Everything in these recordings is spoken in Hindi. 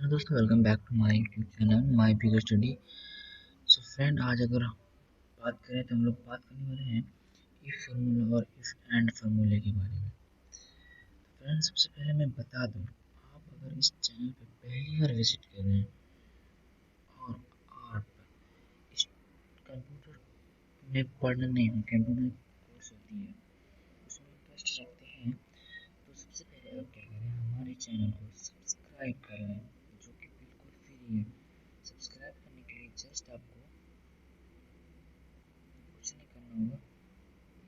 हेलो दोस्तों, welcome back to my YouTube channel my big study. So friend, आज अगर बात करें तो हम लोग बात करने वाले हैं इफ फार्मूला और इफ एंड फार्मूले के बारे में। फ्रेंड, सबसे पहले मैं बता दूं, आप अगर इस चैनल पे पहली बार विजिट कर रहे हैं और आप इस कंप्यूटर में पढ़ने कंप्यूटर कोर्स होती है उसमें इंटरेस्ट रखते हैं, तो सबसे पहले आप क्या करें, हमारे चैनल को सब्सक्राइब कर लें, जो कि बिल्कुल फ्री है। सब्सक्राइब करने के लिए जस्ट आपको कुछ नहीं करना होगा,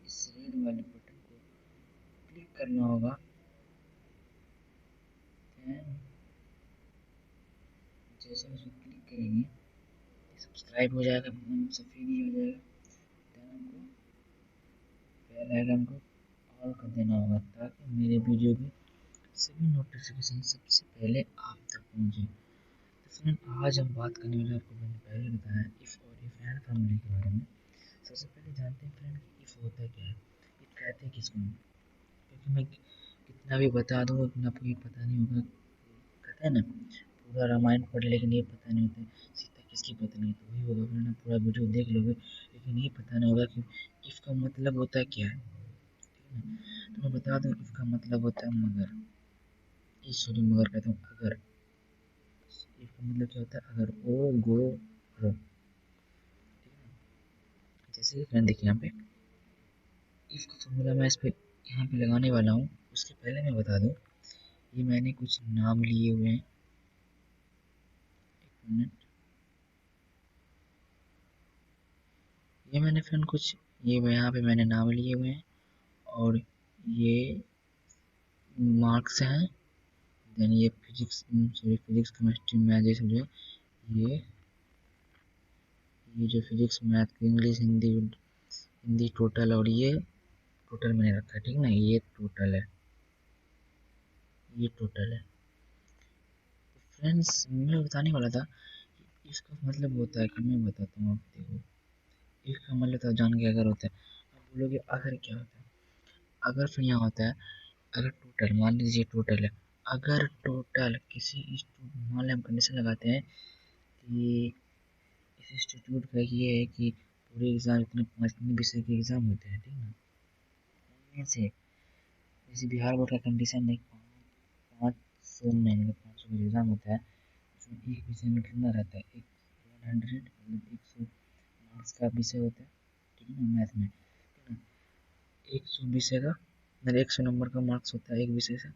इस रेड वाले बटन को क्लिक करना होगा। देन जैसे उसको क्लिक करेंगे सब्सक्राइब हो जाएगा, सफ़ेद ही हो जाएगा। देन हमको बेल आइकन को ऑल कर देना होगा ताकि मेरे वीडियो की सभी नोटिफिकेशन सबसे पहले आप तक पहुँचे। तो फ्रेंड, आज हम बात करने वाले, आपको मैंने पहले बताया इफ़ और इफ़ एंड फार्मूले के बारे में। सबसे पहले जानते हैं फ्रेंड कि इफ़ होता क्या है, इफ़ कहते हैं किसको, क्योंकि मैं कितना भी बता दूँ उतना आपको ये पता नहीं होगा। कहते हैं ना, पूरा रामायण पढ़ लेकिन ये पता नहीं होता सीता किसकी पत्नी है, तो वही होगा फ्रेंड, आप पूरा वीडियो देख लोगे लेकिन ये पता नहीं होगा कि इफ़ का मतलब होता है क्या है। ठीक है ना, तो मैं बता दूँ इफ़ का मतलब होता है मगर। इस सॉरी, मगर कहता हूँ अगर। इफ़ का मतलब क्या होता है, अगर ओ गो रो। ठीक है ना, जैसे कि फ्रेंड देखिए यहाँ पे इफ़ का फॉर्मूला मैं इस पे यहाँ पे लगाने वाला हूँ। उसके पहले मैं बता दूँ, ये मैंने कुछ नाम लिए हुए हैं। एक मिनट, ये मैंने फ्रेंड कुछ ये यहाँ पे मैंने नाम लिए हुए हैं और ये मार्क्स हैं। देन ये physics, sorry physics chemistry math जैसे जो ये जो physics math English Hindi Hindi total, और ये टोटल मैंने रखा है। ठीक ना, ये टोटल है, ये टोटल है। फ्रेंड्स, मैं बताने वाला था कि इसका मतलब होता है कि मैं बताता हूँ आप देखो। इसका मतलब तो जान के अगर होता है, आप बोलोगे अगर क्या होता है। अगर फिर यहाँ होता है अगर टोटल, मान लीजिए टोटल है, अगर टोटल किसी इंस्टीट्यूट, मान लें हम कंडीशन लगाते हैं कि इस इंस्टीट्यूट का ये है कि पूरे एग्ज़ाम इतने 5 विषय के एग्ज़ाम होते हैं। ठीक है ना, उनमें से जैसे बिहार बोर्ड का कंडीशन है 500 में, मतलब 500 का एग्ज़ाम होता है, उसमें एक विषय में कितना रहता है, एक 100, मतलब 100 मार्क्स का विषय होता है। ठीक है ना, मैथ में। ठीक है ना, 100 विषय का, मतलब 100 नंबर का मार्क्स होता है एक विषय से।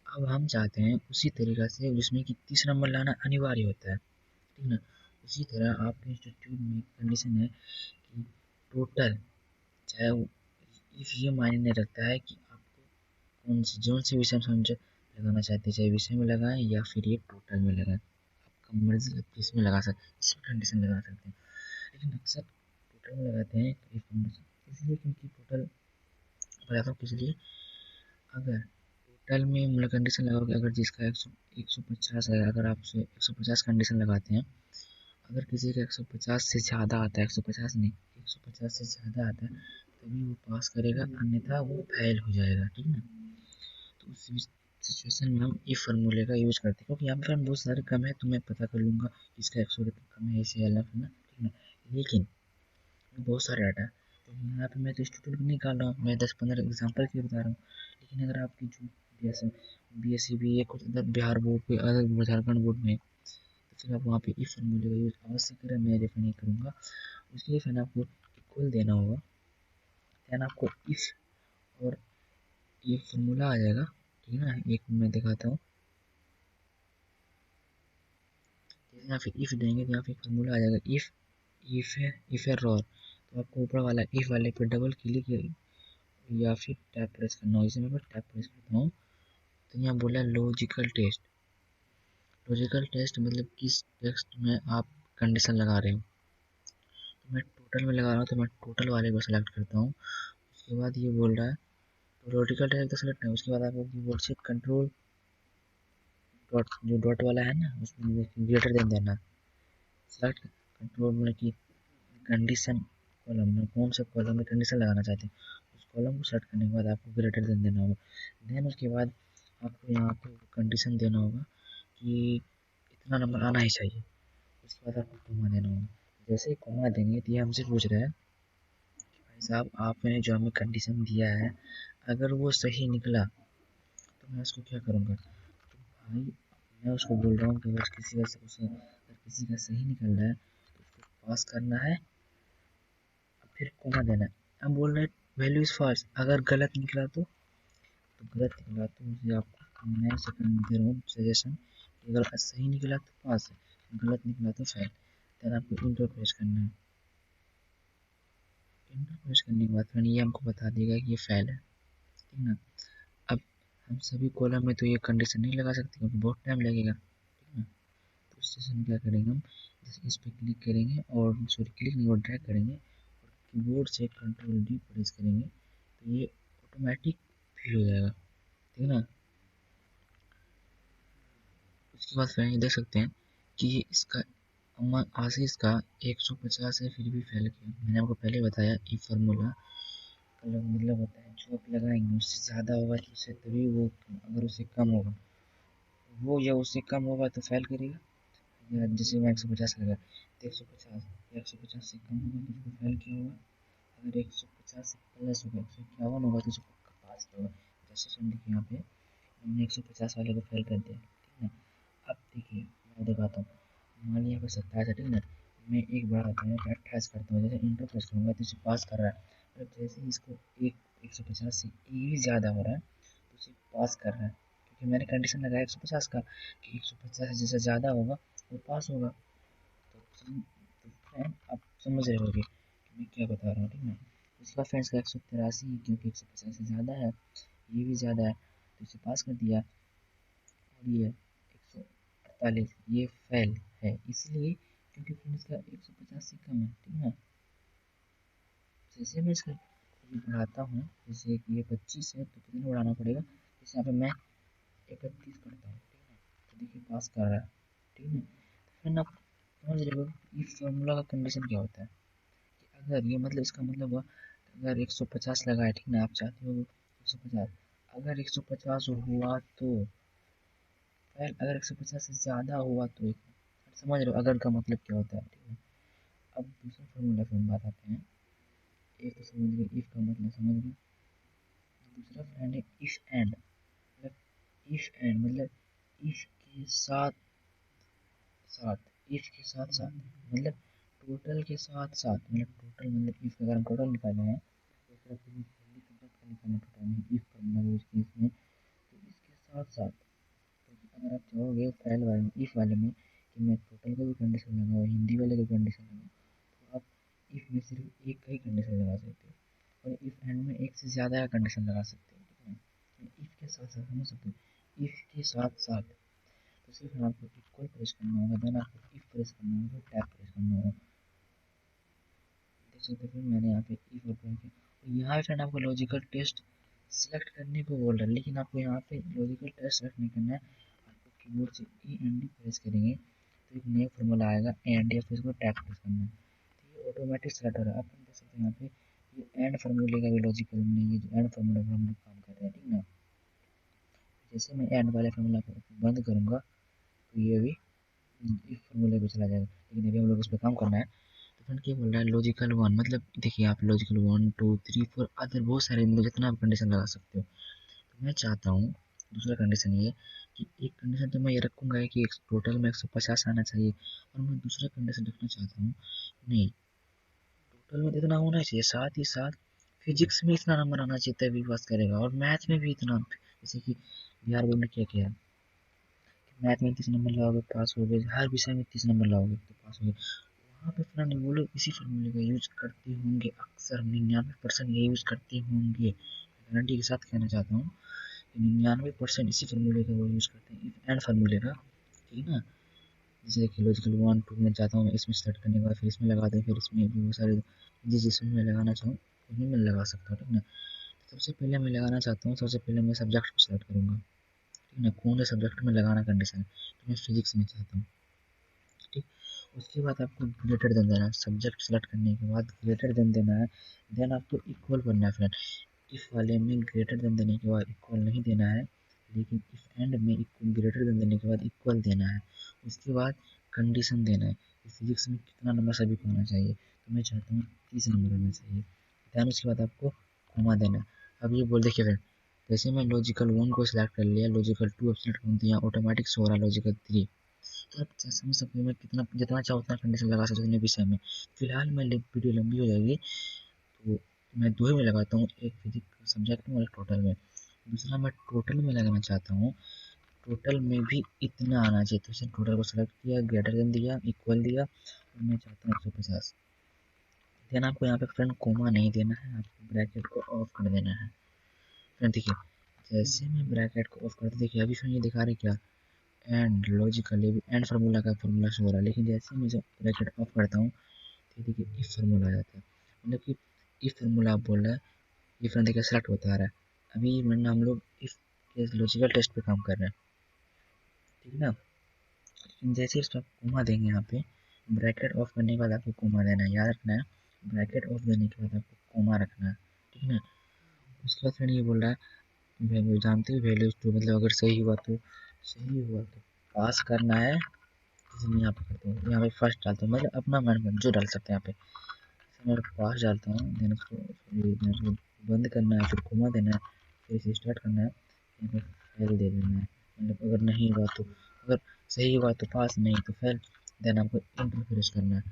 अब हम चाहते हैं उसी तरीक़ा से जिसमें कि 30 नंबर लाना अनिवार्य होता है। ठीक ना, उसी तरह आपके इंस्टीट्यूट में कंडीशन है कि टोटल, चाहे इफ ये मायने नहीं रखता है कि आपको कौन सी जोन सी विषय में समझ लगाना चाहते हैं, चाहे विषय में लगाएं या फिर ये टोटल में लगाएं, आपका मर्जी, आप किस में लगा सकते हैं, जिसमें कंडीशन लगा सकते हैं। लेकिन अक्सर टोटल में लगाते हैं इफ कंडीशन, इसलिए क्योंकि टोटल बताता हूँ किस लिए। अगर टोटल में मतलब कंडीशन लगाओगे, अगर जिसका 150 है, अगर आप 150 कंडीशन लगाते हैं, अगर किसी का 150 से ज़्यादा आता है, 150 नहीं, 150 से ज़्यादा आता है, तभी वो पास करेगा, अन्यथा वो फेल हो जाएगा। ठीक है ना, तो उस सिचुएशन में हम इस फार्मूले का यूज़ करते हैं, क्योंकि यहाँ पर बहुत सारे कम है तो मैं पता कर लूँगा किसका 100 कम है, ऐसे अलग है ना। ठीक है ना, लेकिन बहुत सारे डाटा है, तो यहाँ पे मैं तो स्टूडेंट नहीं निकाल रहा हूँ, मैं 10-15 एग्जाम्पल के लिए बता रहा हूँ। लेकिन अगर आपकी जो BSc भी है, कुछ अदर बिहार बोर्ड पे, अदर झारखंड बोर्ड में, तो फिर आप वहाँ पे इस फार्मूले का यूज़ अवश्य करें, मैं रेफर नहीं करूँगा। उसके लिए फिर आपको इक्वल देना होगा, देन आपको इफ और ये फार्मूला आ जाएगा। ठीक है ना, एक मैं दिखाता हूँ, जैसे यहाँ पे इफ देंगे तो यहाँ पे फार्मूला आ जाएगा, इफ है रॉर, तो आपको ऊपर वाला इफ वाले पे डबल क्लिक या फिर टैप प्रेस करना हो। इसे मैं टैप प्रेस करता हूँ तो यहाँ बोला लॉजिकल टेस्ट। लॉजिकल टेस्ट मतलब किस टेक्स्ट में आप कंडीशन लगा रहे हो, तो मैं टोटल में लगा रहा हूँ तो मैं टोटल वाले को सेलेक्ट करता हूँ। उसके बाद ये बोल रहा है तो लॉजिकल टेस्ट तो सेलेक्ट है, उसके बाद आपको कीबोर्ड से कंट्रोल डॉट, जो डॉट वाला है ना, उसमें ग्रेटर देन देना, सेलेक्ट कंट्रोल में कि कंडीशन कॉलम में कौन सा कॉलम में कंडीशन लगाना चाहते हैं, उस कॉलम को सेलेक्ट करने के बाद आपको ग्रेटर देन देना होगा। देन उसके बाद आपको यहाँ पे कंडीशन देना होगा कि इतना नंबर आना ही चाहिए। उसके बाद आपको कॉमा देना होगा। जैसे ही कॉमा देंगे तो ये हमसे पूछ रहा है भाई साहब आपने जो हमें कंडीशन दिया है अगर वो सही निकला तो मैं उसको क्या करूँगा। तो भाई मैं उसको बोल रहा हूँ कि अगर किसी का सही निकल रहा है तो उसको पास करना है, फिर कॉमा देना है। हम बोल रहे हैं वैल्यू इज फॉल्स, अगर गलत निकला तो गलत निकला तो मुझे आपको मैं सेकंड दे रहा हूँ सजेशन कि अगर सही निकला तो पास है, गलत निकला तो फेल। देन आपको इंटर प्रेस करना है। इंटर प्रेस करने के बाद फिर ये हमको बता देगा कि ये फेल है, ठीक ना। अब हम सभी कॉलम में तो ये कंडीशन नहीं लगा सकते क्योंकि बहुत टाइम लगेगा, ठीक ना। तो उस सेशन में क्या करेंगे हम, जैसे इस पर क्लिक करेंगे और सॉरी क्लिक नहीं और ड्रैग करेंगे और कीबोर्ड से कंट्रोल डी प्रेस करेंगे तो ये ऑटोमेटिक फिल हो जाएगा, ठीक ना। उसके बाद फिर देख सकते हैं कि इसका आशीष का 150 है फिर भी फेल किया। मैंने आपको पहले बताया ई फार्मूला का मतलब होता है जो आप लगाएंगे उससे ज़्यादा होगा तो उससे तभी वो, अगर उससे कम होगा वो या उससे कम होगा तो फेल करेगा। या जैसे मैं 150 लगा तो 150 से कम होगा तो उसको फेल किया होगा। अगर 150 से प्लस होगा 151 होगा तो उसको पास किया होगा। जैसे सुन देखिए यहाँ पे हमने 150 वाले को फेल कर दिया, ठीक है। अब देखिए मैं दिखाता हूँ, मान लिया यहाँ पे 27 है, ठीक है। मैं एक बार आता हूँ 28 करता हूँ, जैसे इंटर प्रेस करूँगा तो इसे पास कर रहा है। मतलब जैसे ही इसको 150 से भी ज़्यादा हो रहा है तो उसे पास कर रहा है, क्योंकि मैंने कंडीशन लगाया 150 का कि 150 से जैसे ज़्यादा होगा वो पास होगा। तो फ्रेंड आप समझ रहे होगे कि मैं क्या बता रहा हूँ, ठीक है। इसका फ्रेंड्स का 183 क्योंकि 150 से ज़्यादा है, ये भी ज़्यादा है तो इसे पास कर दिया। और ये 148 ये फेल है इसलिए क्योंकि फ्रेंड्स का 150 से कम है, ठीक है। जैसे मैं इसका ये बढ़ाता हूँ, जैसे कि ये 25 है तो कितना बढ़ाना पड़ेगा, जैसे यहाँ पे मैं 31 करता हूँ, ठीक है। तो देखिए पास कर रहा है, ठीक है। तो फिर आप समझ रहे हो इस फॉर्मूला का कंडीशन क्या होता है कि अगर ये मतलब इसका मतलब हुआ अगर 150 लगा है, ठीक ना, आप चाहते हो 150, अगर 150 हुआ तो फेल, अगर 150 से ज़्यादा हुआ तो एक, समझ रहे हो अगर का मतलब क्या होता है, ठीक है। अब दूसरा फॉर्मूला पे हम बात आते हैं। एक तो समझ गए इफ का मतलब समझ गए, दूसरा फ्रेंड है इफ एंड, मतलब इफ एंड मतलब इफ के साथ साथ, इफ के साथ साथ मतलब टोटल के साथ साथ, मतलब टोटल मतलब इफ का अगर हम टोटल निकालना है तो सिर्फ जल्दी सब्जेक्ट का निकालना टोटल में इफ फॉर्मूला यूज किए इसमें, तो इसके साथ साथ तो अगर आप चाहोगे फाइल वाले इफ वाले में कि मैं टोटल का भी कंडीशन लगाऊँ हिंदी वाले का कंडीशन लगाऊँ तो आप इफ में सिर्फ एक का ही कंडीशन लगा सकते हो और इफ एंड में एक से ज़्यादा का कंडीशन लगा सकते हो, ठीक है। इफ के साथ साथ समझ सकते हो इफ के साथ साथ तो सिर्फ आपको इक्वल प्रेस करना होगा, देन आपको इफ प्रेस करना होगा, टैब प्रेस करना होगा। देख सकते हो मैंने यहाँ पे इफ और प्रेस किया और यहाँ पे फ्रेंड आपको लॉजिकल टेस्ट सेलेक्ट करने को बोल रहा है, लेकिन आपको यहाँ पे लॉजिकल टेस्ट सेलेक्ट नहीं करना है। आपको कीबोर्ड से ई एन डी प्रेस करेंगे तो एक नया फॉर्मूला आएगा एंड या फिर इसको टैब प्रेस करना है तो ये ऑटोमेटिक सेलेक्ट हो रहा है। आप देख सकते हैं यहाँ पे ये एंड फार्मूले का भी लॉजिकल नहीं है, जो एंड फार्मूला पर हम लोग काम कर रहे हैं, ठीक ना। जैसे मैं एंड वाले फार्मूला को बंद करूँगा तो ये भी इस फार्मूले पे चला जाएगा, लेकिन अभी हम लोग इस पर काम करना है। तो फ्रेंड क्या बोल रहा है लॉजिकल वन, मतलब देखिए आप लॉजिकल 1 2 3 4 अदर बहुत सारे मतलब जितना आप कंडीशन लगा सकते हो। तो मैं चाहता हूँ दूसरा कंडीशन ये कि एक कंडीशन तो मैं ये रखूँगा कि एक टोटल में 150 आना चाहिए और मैं दूसरा कंडीशन रखना चाहता हूँ नहीं टोटल में इतना होना चाहिए, साथ ही साथ फिजिक्स में इतना नंबर आना चाहिए तभी पास करेगा और मैथ में भी इतना। जैसे कि बिहार बोर्ड ने क्या किया, मैथ में 30 नंबर लाओगे पास हो गए, हर विषय में 30 नंबर लाओगे तो पास हो गए। वहाँ पे फ्रेंड वो लोग इसी फॉर्मूले का यूज करते होंगे, अक्सर 99% ये यूज करते होंगे। गारंटी के साथ कहना चाहता हूँ 99% इसी फॉर्मूले का वो यूज करते हैं, इफ एंड फार्मूले का, ठीक है ना। जैसे देखिए लॉजिकल 1 2 में चाहता हूँ इसमें सेलेक्ट करने के बाद फिर इसमें लगा दूँ, फिर इसमें भी बहुत सारे जिसमें मैं लगाना चाहूँ उसमें मैं लगा सकता हूँ, ठीक है ना। सबसे पहले मैं लगाना चाहता हूँ, सबसे पहले मैं सब्जेक्ट को सेलेक्ट करूँगा, ठीक है ना, कौन से सब्जेक्ट में लगाना कंडीशन है तो मैं फिजिक्स में चाहता हूँ, ठीक। उसके बाद आपको ग्रेटर देन देना है, सब्जेक्ट सेलेक्ट करने के बाद ग्रेटर देन देना है, देन आपको इक्वल करना है फ्रेंड। इफ वाले में ग्रेटर देन देने के बाद इक्वल नहीं देना है, लेकिन इफ एंड में इक्वल ग्रेटर देन देने के बाद इक्वल देना है, उसके बाद कंडीशन देना है कि फिजिक्स में कितना नंबर सभी को आना चाहिए, तो मैं चाहता हूँ 30 नंबर आना चाहिए। दैन उसके बाद आपको कॉमा देना। अब ये बोल देखिए फ्रेंड, जैसे मैं लॉजिकल 1 को सिलेक्ट कर लिया, लॉजिकल 2 सेलेक्ट कर दिया, ऑटोमेटिक सो रहा लॉजिकल 3। तो आप समझ सकते हो मैं कितना जितना चाहो उतना कंडीशन लगा सकते हैं विषय में। फिलहाल मैं वीडियो लंबी हो जाएगी तो मैं दो ही में लगाता हूँ, एक फिजिक्स सब्जेक्ट में और एक टोटल में। दूसरा मैं टोटल में लगाना चाहता हूँ, टोटल में भी इतना आना चाहिए, तो इसे टोटल को सेलेक्ट किया, ग्रेटर देन दिया, इक्वल दिया, और मैं चाहता हूँ 150। देन आपको यहाँ पे फ्रेंड कोमा नहीं देना है, आपको ब्रैकेट को ऑफ कर देना है। फ्रेंड देखिए, जैसे मैं ब्रैकेट को ऑफ करते देखिए, अभी फ्रेंड ये दिखा रहे क्या, एंड लॉजिकली एंड फार्मूला का फार्मूला शो हो रहा है, लेकिन जैसे मैं जब ब्रैकेट ऑफ करता हूँ तो देखिए इफ फार्मूला आ जाता है, मतलब कि इफ फार्मूला आप बोल रहे हैं, ये फ्रेंड देखिए सेलेक्ट होता आ रहा है। अभी वरना हम लोग इफ के लॉजिकल टेस्ट पे काम कर रहे हैं, ठीक है ना। लेकिन जैसे इस पर कोमा देंगे, यहाँ पे ब्रैकेट ऑफ करने के बाद आपको कोमा देना है, याद रखना है, ब्रैकेट ऑफ देने के बाद आपको कोमा रखना है, ठीक है ना। उसके बाद फ्रेंड ये बोल रहा है वैल्यू, जानते हो वैल्यूज टू, मतलब अगर सही हुआ तो पास करना है। जैसे मैं यहाँ पे करता हूँ, यहाँ पे फर्स्ट डालता हूँ, मतलब अपना मन जो डाल सकते हैं यहाँ पे। जैसे मैं पास डालता हूँ, देन उसको बंद करना है, फिर कोमा देना है, फिर इसे स्टार्ट करना है, यहाँ पे फेल दे देना है। मतलब अगर नहीं हुआ तो, अगर सही हुआ तो पास, नहीं तो फेल। देन आपको इंटर प्रेस करना है,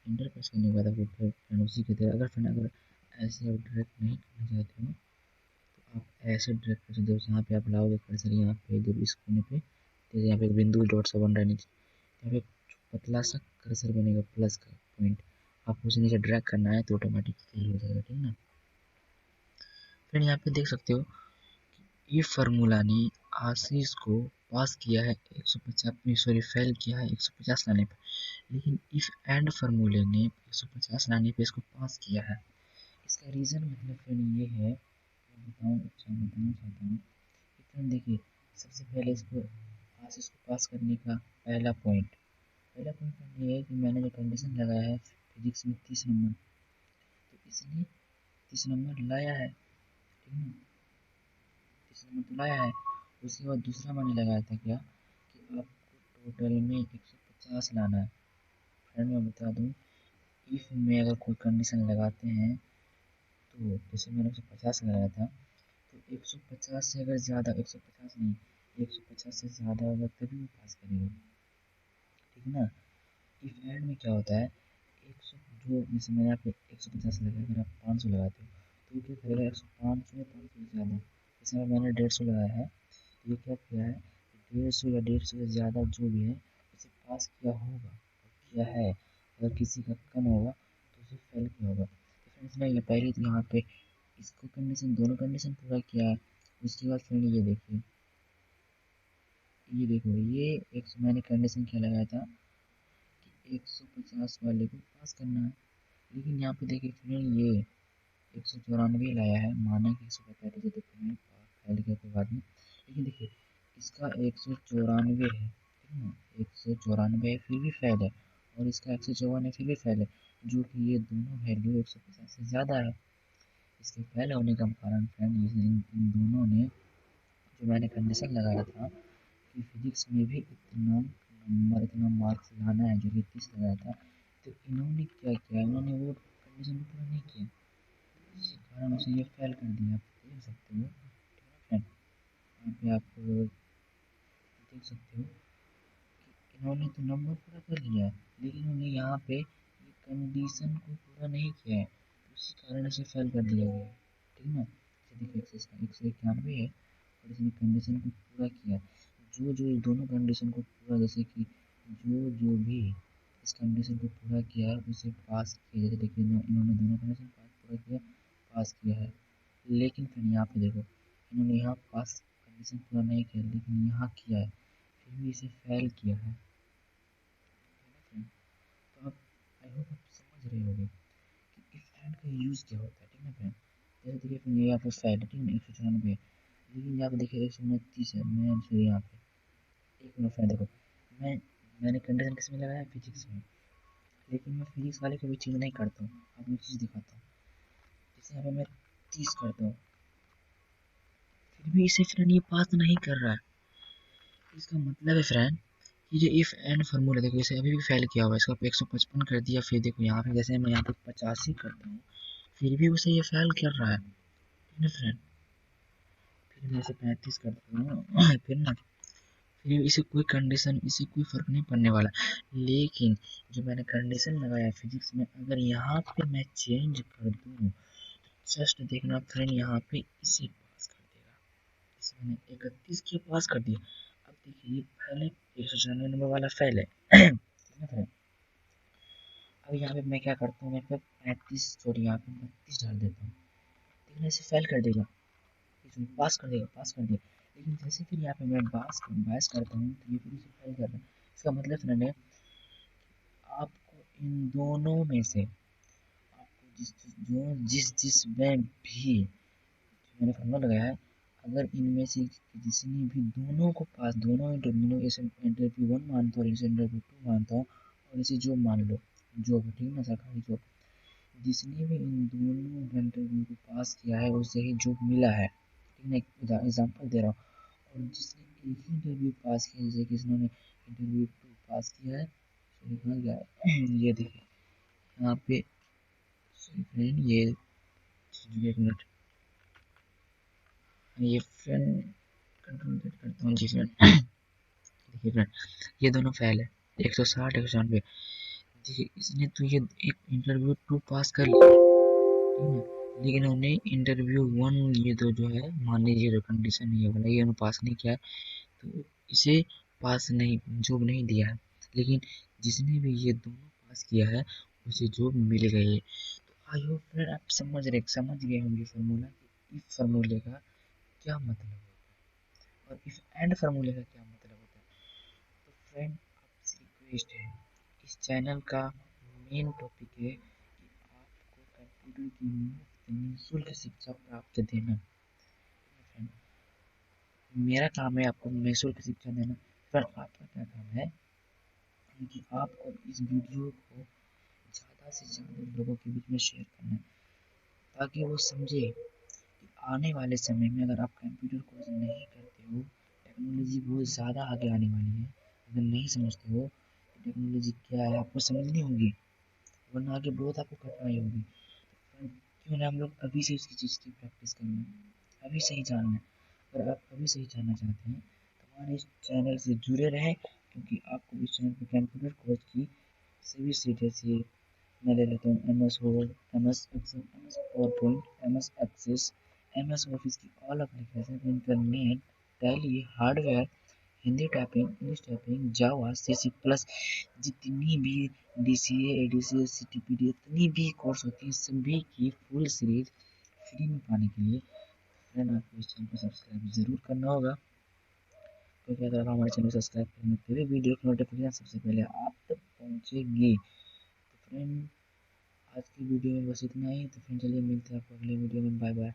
इंटर प्रेस करने के बाद आपको फिर उसी की तरह, अगर ऐसे आप डायरेक्ट नहीं करना चाहते हो तो आप ऐसे डायरेक्ट कर सकते हो। यहाँ पे आप लाओगे कर्सर, यहाँ पे जब इस कोने पे, जैसे यहाँ पे एक बिंदु डॉट सा बन रहा है नीचे, यहाँ पे पतला सा कर्सर बनेगा प्लस का पॉइंट, आपको उसे नीचे ड्रैग करना है तो ऑटोमेटिक फिल हो जाएगा, ठीक है ना। फिर यहाँ पे देख सकते हो ये फार्मूला ने आशीष को पास किया है 150, सॉरी फेल किया है 150 लाने पे, लेकिन इफ एंड फार्मूले ने 150 लाने पे इसको पास किया है। इसका रीज़न मतलब फ्रेंड ये है, बताना चाहता हूँ। फ्रेंड देखिए, सबसे पहले इसको आशीष को पास करने का पहला पॉइंट ये है कि मैंने जो कंडीशन लगाया है फिजिक्स में 30 नंबर, तो इसने 30 नंबर लाया है, ठीक है ना, 30 नंबर तो लाया है। उसके बाद दूसरा मैंने लगाया था क्या, कि आपको टोटल में 150 लाना है। फ्रेंड मैं बता दूँ, इफ में अगर कोई कंडीशन लगाते हैं तो जैसे मैंने 150 लगाया था, तो 150 से अगर ज़्यादा, 150 नहीं, 150 से ज़्यादा होगा तभी वो पास करेगा, ठीक है ना। इफ एंड में क्या होता है, 100 जो जैसे मैंने यहाँ पे 150 लगाया, अगर आप 500 लगाते हो तो ये क्या करेगा, 500 या 500 से ज़्यादा, जैसे मैंने 150 लगाया है, तो ये क्या किया है, 150 या 150 से ज़्यादा जो भी है उसे पास किया होगा, किया है। अगर किसी का कम होगा तो उसे फेल किया होगा। तो फ्रेंड्स मैं ये पहले तो यहाँ पे इसको कंडीशन, दोनों कंडीशन पूरा किया है। उसके बाद फ्रेंड ये देखिए, ये देखो, ये एक मैंने कंडीशन क्या लगाया था कि 150 वाले को पास करना है, लेकिन यहाँ पे देखिए फ्रेंड ये 194 लाया है, माना कि 145 तो फ्रेंड फैल गया कोई बात नहीं, लेकिन देखिए इसका 194 है, ठीक है ना, 194 है फिर भी फैल है, और इसका 154 है फिर भी फैल है, जो कि ये दोनों वैल्यू 150 से ज़्यादा है। इसके फैल होने का कारण फ्रेंड इन दोनों ने, जो मैंने कंडीशन लगाया था कि फिजिक्स में भी इतना नंबर, इतना मार्क्स लाना है, जो कि 30 लगाया था, तो इन्होंने क्या किया, इन्होंने वो कंडीशन को पूरा नहीं किया, इसी कारण उसे ये फेल कर दिया, आप देख सकते हो, ठीक है यहाँ पे आप देख सकते हो कि इन्होंने तो नंबर पूरा कर लिया है, लेकिन इन्होंने यहाँ पे ये कंडीशन को पूरा नहीं किया है, तो उसी कारण इसे फेल कर दिया गया है, ठीक है ना। जैसे देखिए एक्सेस का 191 है और इसने कंडीशन को पूरा किया, जो इस दोनों कंडीशन को पूरा, जैसे कि जो भी इस कंडीशन को पूरा किया है उसे पास किया, जैसे देखिए इन्होंने दोनों कंडीशन पूरा किया, पास किया है। लेकिन फिर यहाँ पे देखो, इन्होंने यहाँ पास कंडीशन पूरा नहीं किया, लेकिन यहाँ किया है, फिर भी इसे फेल किया है, तो आप आई होप आप समझ रहे होंगे कि इफ एंड का यूज़ क्या होता है, ठीक है फ्रेंड। जैसे देखिए फिर यहाँ पे फेल, ठीक है ना, 194, लेकिन यहाँ पे देखिए 129 है, मैं सॉरी यहाँ पे एक मिनट फ्रेंड देखो, मैं मैंने कंडीशन किस में लगाया, फिजिक्स में, लेकिन मैं फिजिक्स वाले को भी चेंज नहीं करता हूँ, आपको चीज़ दिखाता हूँ। जैसे यहाँ पे मैं 30 करता हूँ, फिर भी इसे फ्रेंड ये पास नहीं कर रहा है। इसका मतलब है फ्रेंड कि जो इफ एंड फार्मूला देखो इसे अभी भी फेल किया हुआ है, इसका 155 कर दिया, फिर देखो यहाँ पे जैसे मैं यहाँ पे 85 करता हूँ फिर भी उसे ये फेल कर रहा है, ठीक है फ्रेंड। फिर मैं इसे 35 कर देता हूँ फिर ना, फिर इसे कोई कंडीशन, इसे कोई फर्क नहीं पड़ने वाला। लेकिन जो मैंने कंडीशन लगाया फिजिक्स में, अगर यहाँ पे मैं चेंज कर दूँ, जस्ट देखना फ्रेंड यहाँ पे इसे पास कर देगा। इसे मैंने 31 के पास कर दिया। अब देखिए ये पहले 196 नंबर वाला फेल है ठीक है फ्रेंड। अब यहाँ पे मैं क्या करता हूँ, मैं पे 35 सॉरी यहाँ पे 32 डाल देता हूँ, लेकिन इसे फेल कर देगा, इसमें पास कर देगा, पास कर दिया। लेकिन जैसे फिर यहाँ पे मैं बास करता हूँ तो ये फिर इसे फेल कर रहा है। इसका मतलब फ्रेंड है आपको इन दोनों में से, आपको जिस में भी मैंने फॉर्मूला लगाया है, अगर इनमें से जिसने भी दोनों को पास, दोनों इंटरव्यू इसे इंटरव्यू 1 मानता हूँ और इसे इंटरव्यू 2 मानता हूँ और इसे जॉब मान लो, जॉब ठीक है ना, सरकारी जॉब, जिसने भी इन दोनों इंटरव्यू को पास किया है उसे ही जॉब मिला है, ठीक है ना। एग्जाम्पल दे रहा हूँ। और जिसने एक ही इंटरव्यू पास किया, जैसे कि इसने इंटरव्यू 2 पास किया है, सॉरी कहाँ गया है ये देखिए यहाँ पे, सॉरी फ्रेंड ये एक मिनट, ये फ्रेंड कंट्रोल करता हूँ जी फ्रेंड देखिए फ्रेंड ये दोनों फेल है, 160 196। देखिए इसने तो ये एक इंटरव्यू 2 पास कर लिया, ठीक है, लेकिन उन्हें इंटरव्यू 1 ये तो जो है मान लीजिए जो कंडीशन ये वाला ये उन्होंने पास नहीं किया है, तो इसे पास नहीं, जॉब नहीं दिया है। लेकिन जिसने भी ये दोनों पास किया है उसे जॉब मिल गई है। तो आई होप फ्रेंड आप समझ गए होंगे फार्मूला, इस फार्मूले का क्या मतलब होता है और इफ एंड फार्मूले का क्या मतलब होता है। तो फ्रेंड आपसे रिक्वेस्ट है, इस चैनल का मेन टॉपिक है कि आपको कंप्यूटर की मुफ्त निःशुल्क शिक्षा प्राप्त देना। फ्रेंड मेरा काम है आपको निःशुल्क शिक्षा देना, पर आपका क्या काम है कि आपको इस वीडियो को ज़्यादा से ज़्यादा लोगों के बीच में शेयर करना है, ताकि वो समझे कि आने वाले समय में अगर आप कंप्यूटर कोर्स नहीं करते हो, टेक्नोलॉजी बहुत ज़्यादा आगे आने वाली है। अगर नहीं समझते हो कि टेक्नोलॉजी क्या है, आपको समझनी होगी, वरना आगे बहुत आपको कठिनाई होगी। क्यों ना हम लोग अभी से उसकी चीज़ की प्रैक्टिस करना, अभी से ही जानना है। अगर आप अभी से ही जानना चाहते हैं तो हमारे इस चैनल से जुड़े रहें, क्योंकि आपको इस चैनल पर कंप्यूटर कोर्स की सभी सीटें से मैं ले लेता हूँ, MS Word, MS Excel, MS PowerPoint, MS Access, MS Office की all application, internet, Tally, hardware, Hindi typing, English typing, Java, CC plus, जितनी भी DCA, ADCA, CTPD जितनी भी कोर्स होती है सभी की फुल सीरीज फ्री में पाने के लिए फ्रेंड आपको इस चैनल को सब्सक्राइब जरूर करना होगा, क्योंकि अगर आप हमारे चैनल को सब्सक्राइब करेंगे तभी वीडियो की नोटिफिकेशन सबसे पहले आप तक पहुँचेगी। तो फ्रेंड आज की वीडियो में बस इतना ही, तो फ्रेंड चलिए मिलते हैं आपको अगले वीडियो में, बाय बाय।